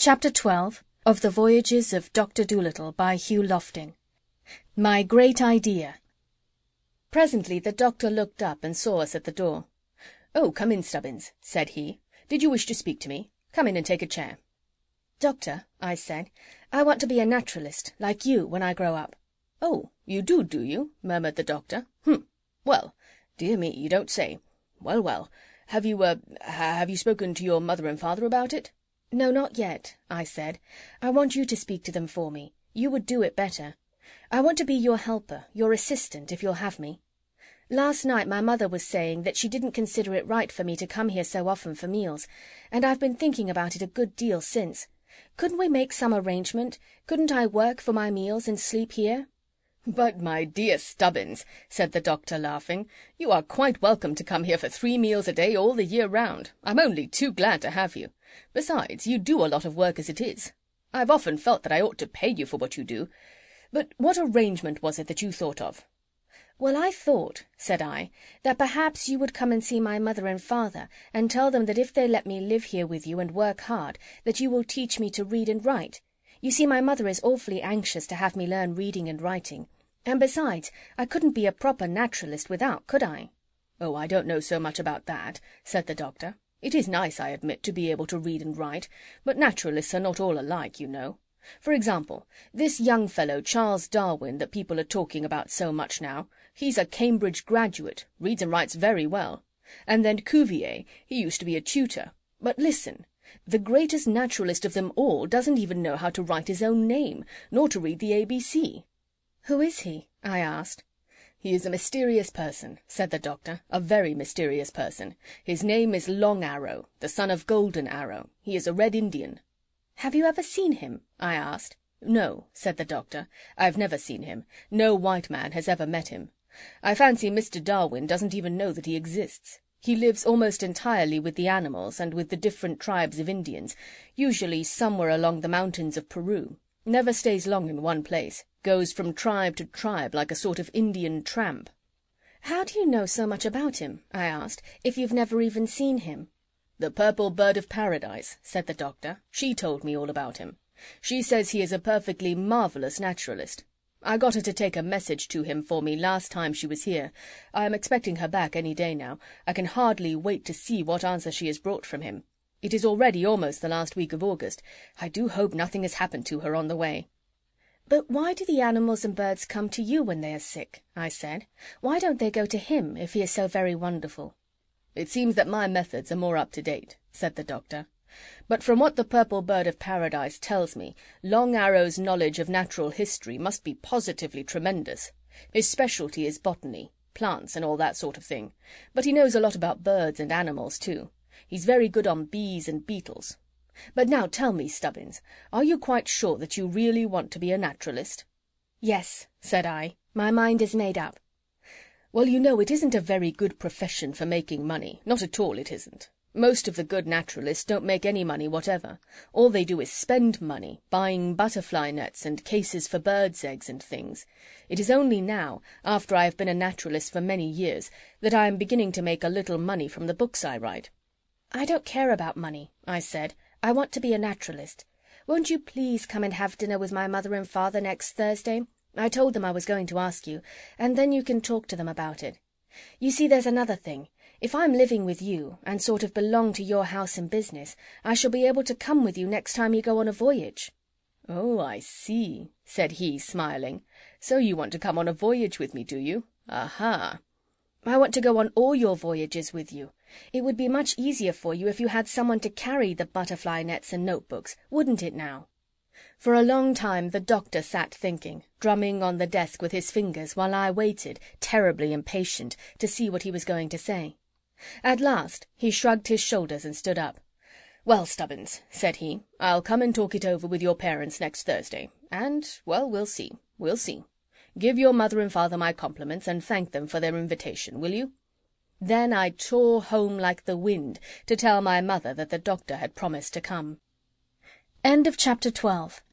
Chapter 12 of The Voyages of Dr. Dolittle by Hugh Lofting. My Great Idea. Presently the doctor looked up and saw us at the door. "Oh, come in, Stubbins," said he. "Did you wish to speak to me? Come in and take a chair." "Doctor," I said, "I want to be a naturalist, like you, when I grow up." "Oh, you do you?" murmured the doctor. Well, dear me, you don't say. Well, have you spoken to your mother and father about it?" "No, not yet," I said. "I want you to speak to them for me. You would do it better. I want to be your helper, your assistant, if you'll have me. Last night my mother was saying that she didn't consider it right for me to come here so often for meals, and I've been thinking about it a good deal since. Couldn't we make some arrangement? Couldn't I work for my meals and sleep here?" "But, my dear Stubbins," said the doctor, laughing, "you are quite welcome to come here for 3 meals a day all the year round. I'm only too glad to have you. Besides, you do a lot of work as it is. I've often felt that I ought to pay you for what you do. But what arrangement was it that you thought of?" "Well, I thought," said I, "that perhaps you would come and see my mother and father and tell them that if they let me live here with you and work hard, that you will teach me to read and write. You see, my mother is awfully anxious to have me learn reading and writing. And besides, I couldn't be a proper naturalist without, could I?" "Oh, I don't know so much about that," said the doctor. "It is nice, I admit, to be able to read and write, but naturalists are not all alike, you know. For example, this young fellow, Charles Darwin, that people are talking about so much now, he's a Cambridge graduate, reads and writes very well. And then Cuvier, he used to be a tutor. But listen, the greatest naturalist of them all doesn't even know how to write his own name, nor to read the ABC. "Who is he?" I asked. "He is a mysterious person," said the doctor, "a very mysterious person. His name is Long Arrow, the son of Golden Arrow. He is a Red Indian." "Have you ever seen him?" I asked. "No," said the doctor, "I've never seen him. No white man has ever met him. I fancy Mr. Darwin doesn't even know that he exists. He lives almost entirely with the animals and with the different tribes of Indians, usually somewhere along the mountains of Peru. Never stays long in one place, goes from tribe to tribe like a sort of Indian tramp." "How do you know so much about him," I asked, "if you've never even seen him?" "The Purple Bird of Paradise," said the doctor. "She told me all about him. She says he is a perfectly marvellous naturalist. I got her to take a message to him for me last time she was here. I am expecting her back any day now. I can hardly wait to see what answer she has brought from him. It is already almost the last week of August. I do hope nothing has happened to her on the way." "But why do the animals and birds come to you when they are sick?" I said. "Why don't they go to him, if he is so very wonderful?" "It seems that my methods are more up to date," said the doctor. "But from what the Purple Bird of Paradise tells me, Long Arrow's knowledge of natural history must be positively tremendous. His specialty is botany, plants and all that sort of thing, but he knows a lot about birds and animals too. He's very good on bees and beetles. But now tell me, Stubbins, are you quite sure that you really want to be a naturalist?" "Yes," said I, "my mind is made up." "Well, you know, it isn't a very good profession for making money. Not at all, it isn't. Most of the good naturalists don't make any money whatever. All they do is spend money, buying butterfly nets and cases for birds' eggs and things. It is only now, after I have been a naturalist for many years, that I am beginning to make a little money from the books I write." "I don't care about money," I said. "I want to be a naturalist. Won't you please come and have dinner with my mother and father next Thursday? I told them I was going to ask you, and then you can talk to them about it. You see, there's another thing. If I'm living with you, and sort of belong to your house and business, I shall be able to come with you next time you go on a voyage." "Oh, I see," said he, smiling. "So you want to come on a voyage with me, do you? Aha!" "I want to go on all your voyages with you. It would be much easier for you if you had someone to carry the butterfly nets and notebooks, wouldn't it now?" For a long time the doctor sat thinking, drumming on the desk with his fingers while I waited, terribly impatient, to see what he was going to say. At last he shrugged his shoulders and stood up. "Well, Stubbins," said he, "I'll come and talk it over with your parents next Thursday, and, well, we'll see. Give your mother and father my compliments and thank them for their invitation, will you?" Then I tore home like the wind to tell my mother that the doctor had promised to come. End of chapter 12.